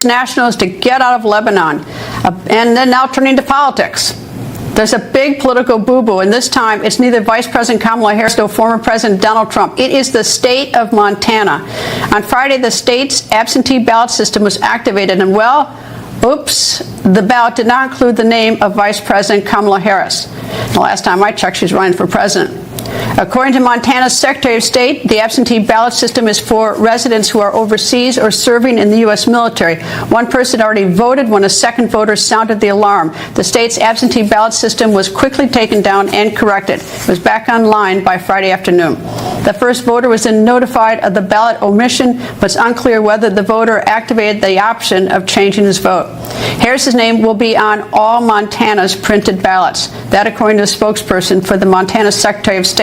nationalists to get out of Lebanon, and then now turning to politics. There's a big political boo-boo, and this time it's neither Vice President Kamala Harris nor former President Donald Trump. It is the state of Montana. On Friday, the state's absentee ballot system was activated, and oops, the ballot did not include the name of Vice President Kamala Harris. The last time I checked, she's running for president. According to Montana's Secretary of State, the absentee ballot system is for residents who are overseas or serving in the U.S. military. One person already voted when a second voter sounded the alarm. The state's absentee ballot system was quickly taken down and corrected. It was back online by Friday afternoon. The first voter was then notified of the ballot omission, but it's unclear whether the voter activated the option of changing his vote. Harris's name will be on all Montana's printed ballots. That, according to a spokesperson for the Montana Secretary of State.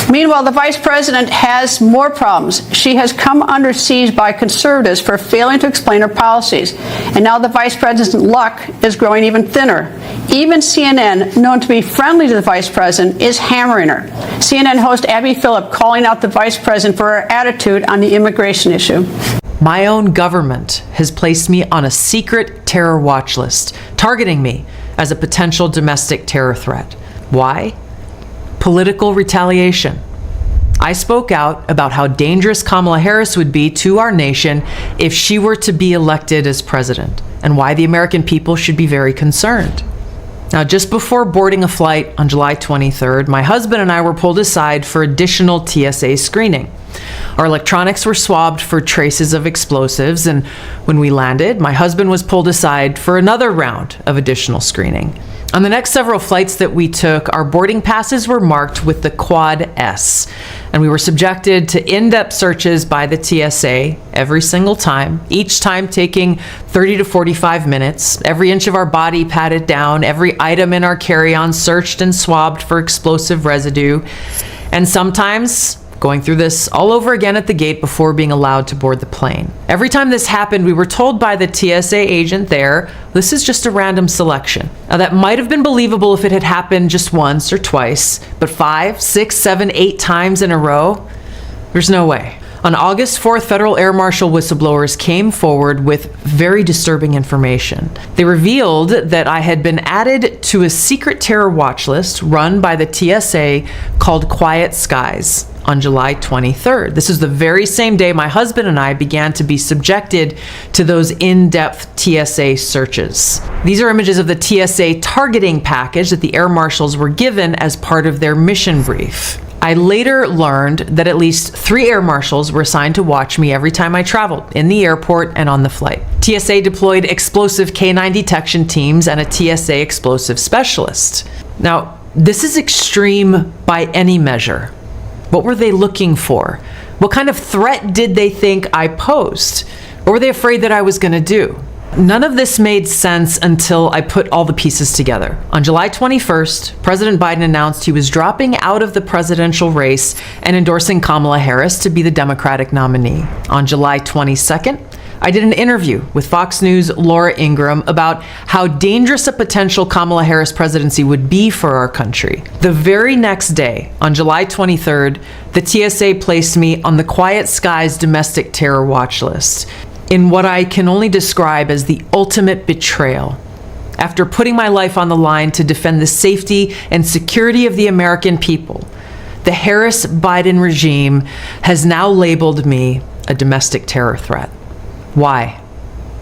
Meanwhile, the vice president has more problems. She has come under siege by conservatives for failing to explain her policies. And now the vice president's luck is growing even thinner. Even CNN, known to be friendly to the vice president, is hammering her. CNN host Abby Phillip calling out the vice president for her attitude on the immigration issue. My own government has placed me on a secret terror watch list, targeting me as a potential domestic terror threat. Why? Political retaliation. I spoke out about how dangerous Kamala Harris would be to our nation if she were to be elected as president, and why the American people should be very concerned. Now, just before boarding a flight on July 23rd, my husband and I were pulled aside for additional TSA screening. Our electronics were swabbed for traces of explosives, and when we landed, my husband was pulled aside for another round of additional screening. On the next several flights that we took, our boarding passes were marked with the Quad S, and we were subjected to in-depth searches by the TSA every single time, each time taking 30 to 45 minutes. Every inch of our body patted down, every item in our carry-on searched and swabbed for explosive residue, and sometimes going through this all over again at the gate before being allowed to board the plane. Every time this happened, we were told by the TSA agent there, this is just a random selection. Now, that might have been believable if it had happened just once or twice, but 5, 6, 7, 8 times in a row, there's no way. On August 4th, federal air marshal whistleblowers came forward with very disturbing information. They revealed that I had been added to a secret terror watch list run by the TSA called Quiet Skies on July 23rd. This is the very same day my husband and I began to be subjected to those in-depth TSA searches. These are images of the TSA targeting package that the air marshals were given as part of their mission brief. I later learned that at least 3 air marshals were assigned to watch me every time I traveled, in the airport and on the flight. TSA deployed explosive K-9 detection teams and a TSA explosive specialist. Now, this is extreme by any measure. What were they looking for? What kind of threat did they think I posed? What were they afraid that I was going to do? None of this made sense until I put all the pieces together. On July 21st, President Biden announced he was dropping out of the presidential race and endorsing Kamala Harris to be the Democratic nominee. On July 22nd, I did an interview with Fox News' Laura Ingraham about how dangerous a potential Kamala Harris presidency would be for our country. The very next day, on July 23rd, the TSA placed me on the Quiet Skies domestic terror watch list, in what I can only describe as the ultimate betrayal. After putting my life on the line to defend the safety and security of the American people, the Harris-Biden regime has now labeled me a domestic terror threat. Why?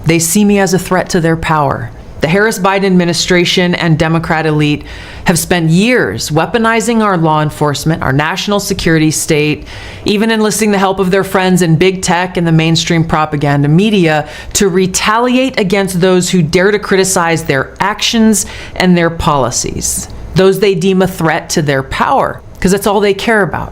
They see me as a threat to their power. The Harris-Biden administration and Democrat elite have spent years weaponizing our law enforcement, our national security state, even enlisting the help of their friends in big tech and the mainstream propaganda media to retaliate against those who dare to criticize their actions and their policies, those they deem a threat to their power, because that's all they care about,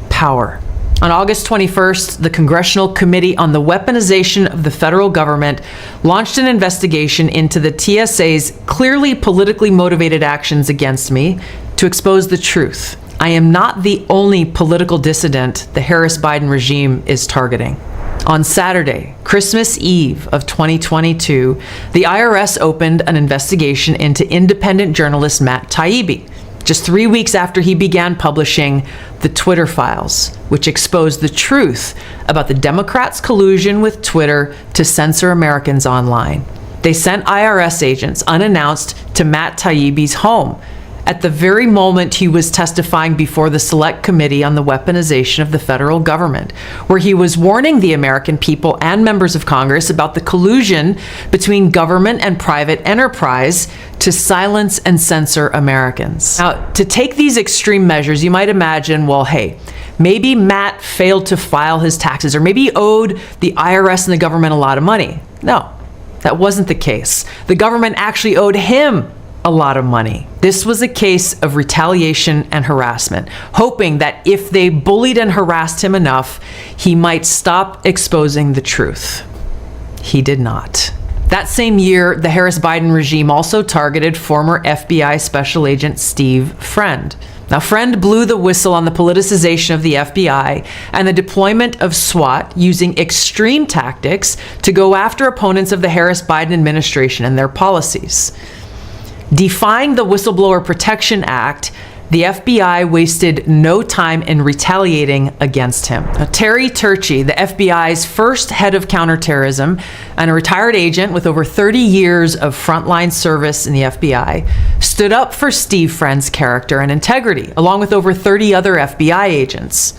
power. On August 21st, the Congressional Committee on the Weaponization of the Federal Government launched an investigation into the TSA's clearly politically motivated actions against me to expose the truth. I am not the only political dissident the Harris-Biden regime is targeting. On Saturday, Christmas Eve of 2022, the IRS opened an investigation into independent journalist Matt Taibbi. just 3 weeks after he began publishing the Twitter files, which exposed the truth about the Democrats' collusion with Twitter to censor Americans online. They sent IRS agents unannounced to Matt Taibbi's home at the very moment he was testifying before the Select Committee on the Weaponization of the Federal Government, where he was warning the American people and members of Congress about the collusion between government and private enterprise to silence and censor Americans. Now, to take these extreme measures, you might imagine, well, hey, maybe Matt failed to file his taxes, or maybe he owed the IRS and the government a lot of money. No, that wasn't the case. The government actually owed him a lot of money. This was a case of retaliation and harassment, hoping that if they bullied and harassed him enough, he might stop exposing the truth. He did not. That same year, the Harris-Biden regime also targeted former FBI Special Agent Steve Friend. Now, Friend blew the whistle on the politicization of the FBI and the deployment of SWAT using extreme tactics to go after opponents of the Harris-Biden administration and their policies. Defying the Whistleblower Protection Act, the FBI wasted no time in retaliating against him. Now, Terry Turchie, the FBI's first head of counterterrorism and a retired agent with over 30 years of frontline service in the FBI, stood up for Steve Friend's character and integrity, along with over 30 other FBI agents.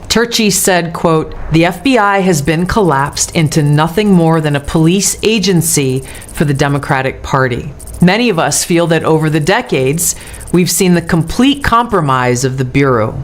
Turchie said, quote, "The FBI has been collapsed into nothing more than a police agency for the Democratic Party. Many of us feel that over the decades, we've seen the complete compromise of the Bureau."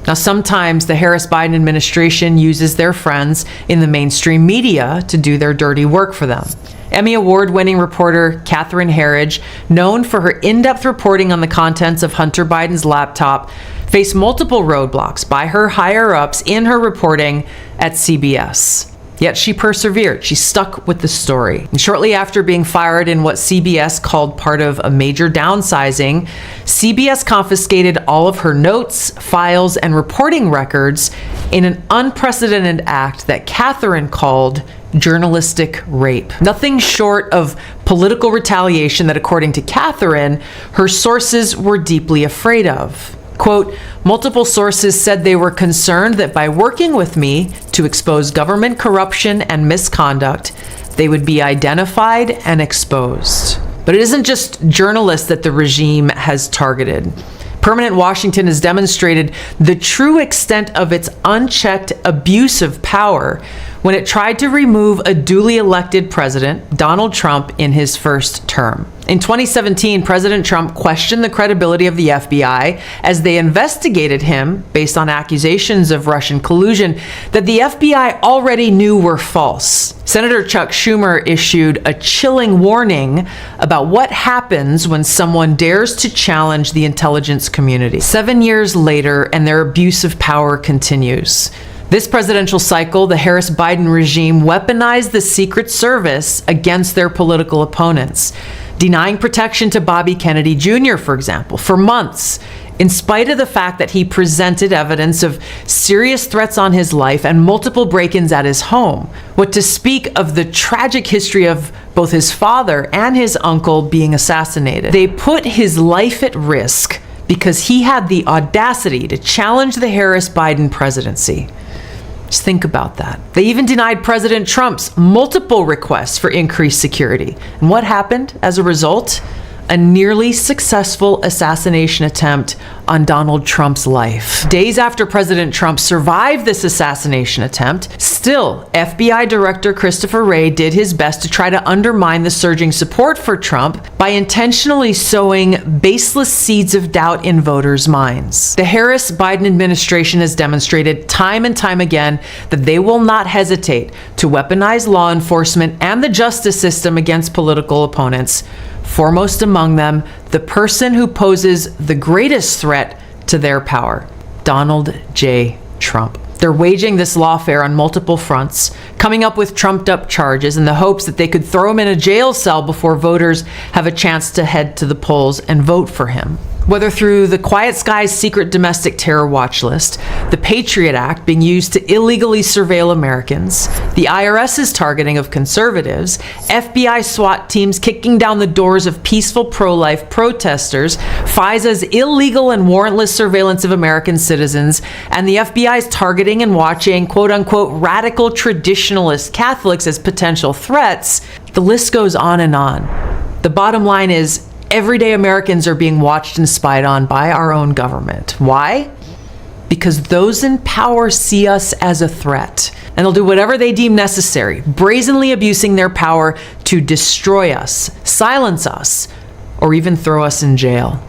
Now, sometimes the Harris-Biden administration uses their friends in the mainstream media to do their dirty work for them. Emmy Award-winning reporter Catherine Herridge, known for her in-depth reporting on the contents of Hunter Biden's laptop, faced multiple roadblocks by her higher-ups in her reporting at CBS. Yet she persevered. She stuck with the story. And shortly after being fired in what CBS called part of a major downsizing, CBS confiscated all of her notes, files, and reporting records in an unprecedented act that Catherine called journalistic rape. Nothing short of political retaliation that, according to Catherine, her sources were deeply afraid of. Quote, "Multiple sources said they were concerned that by working with me to expose government corruption and misconduct, they would be identified and exposed." But it isn't just journalists that the regime has targeted. Permanent Washington has demonstrated the true extent of its unchecked abuse of power when it tried to remove a duly elected president, Donald Trump, in his first term. In 2017, President Trump questioned the credibility of the FBI as they investigated him based on accusations of Russian collusion that the FBI already knew were false. Senator Chuck Schumer issued a chilling warning about what happens when someone dares to challenge the intelligence community. 7 years later, and their abuse of power continues. This presidential cycle, the Harris-Biden regime weaponized the Secret Service against their political opponents, denying protection to Bobby Kennedy Jr., for example, for months, in spite of the fact that he presented evidence of serious threats on his life and multiple break-ins at his home. What to speak of the tragic history of both his father and his uncle being assassinated. They put his life at risk because he had the audacity to challenge the Harris-Biden presidency. Just think about that. They even denied President Trump's multiple requests for increased security. And what happened as a result? A nearly successful assassination attempt on Donald Trump's life. Days after President Trump survived this assassination attempt, still, FBI Director Christopher Wray did his best to try to undermine the surging support for Trump by intentionally sowing baseless seeds of doubt in voters' minds. The Harris-Biden administration has demonstrated time and time again that they will not hesitate to weaponize law enforcement and the justice system against political opponents. Foremost among them, the person who poses the greatest threat to their power, Donald J. Trump. They're waging this lawfare on multiple fronts, coming up with trumped-up charges in the hopes that they could throw him in a jail cell before voters have a chance to head to the polls and vote for him. Whether through the Quiet Skies secret domestic terror watch list, the Patriot Act being used to illegally surveil Americans, the IRS's targeting of conservatives, FBI SWAT teams kicking down the doors of peaceful pro-life protesters, FISA's illegal and warrantless surveillance of American citizens, and the FBI's targeting and watching quote-unquote radical traditionalist Catholics as potential threats, the list goes on and on. The bottom line is, everyday Americans are being watched and spied on by our own government. Why? Because those in power see us as a threat, and they'll do whatever they deem necessary, brazenly abusing their power to destroy us, silence us, or even throw us in jail.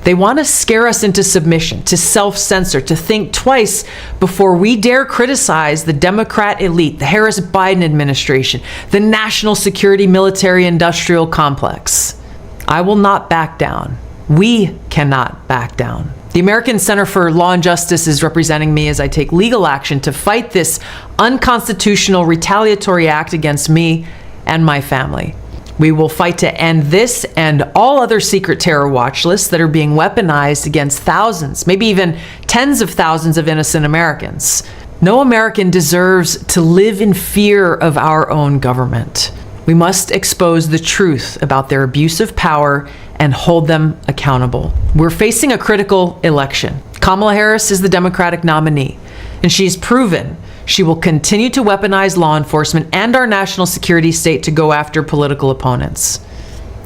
They want to scare us into submission, to self-censor, to think twice before we dare criticize the Democrat elite, the Harris-Biden administration, the national security military-industrial complex. I will not back down. We cannot back down. The American Center for Law and Justice is representing me as I take legal action to fight this unconstitutional retaliatory act against me and my family. We will fight to end this and all other secret terror watch lists that are being weaponized against thousands, maybe even tens of thousands of innocent Americans. No American deserves to live in fear of our own government. We must expose the truth about their abuse of power and hold them accountable. We're facing a critical election. Kamala Harris is the Democratic nominee, and she's proven she will continue to weaponize law enforcement and our national security state to go after political opponents.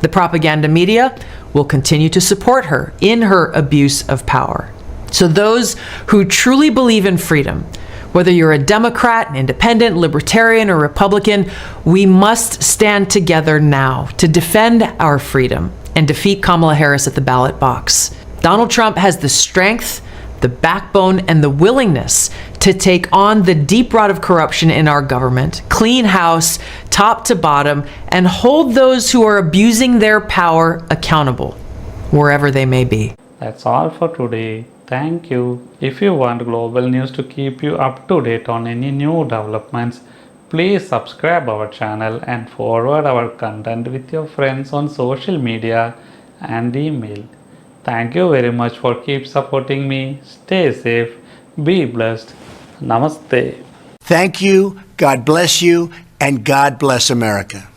The propaganda media will continue to support her in her abuse of power. So those who truly believe in freedom, whether you're a Democrat, an independent, libertarian, or Republican, we must stand together now to defend our freedom and defeat Kamala Harris at the ballot box. Donald Trump has the strength, the backbone, and the willingness to take on the deep rot of corruption in our government, clean house, top to bottom, and hold those who are abusing their power accountable, wherever they may be. That's all for today. Thank you. If you want global news to keep you up to date on any new developments, please subscribe our channel and forward our content with your friends on social media and email. Thank you very much for keep supporting me. Stay safe. Be blessed. Namaste. Thank you, God bless you, and God bless America.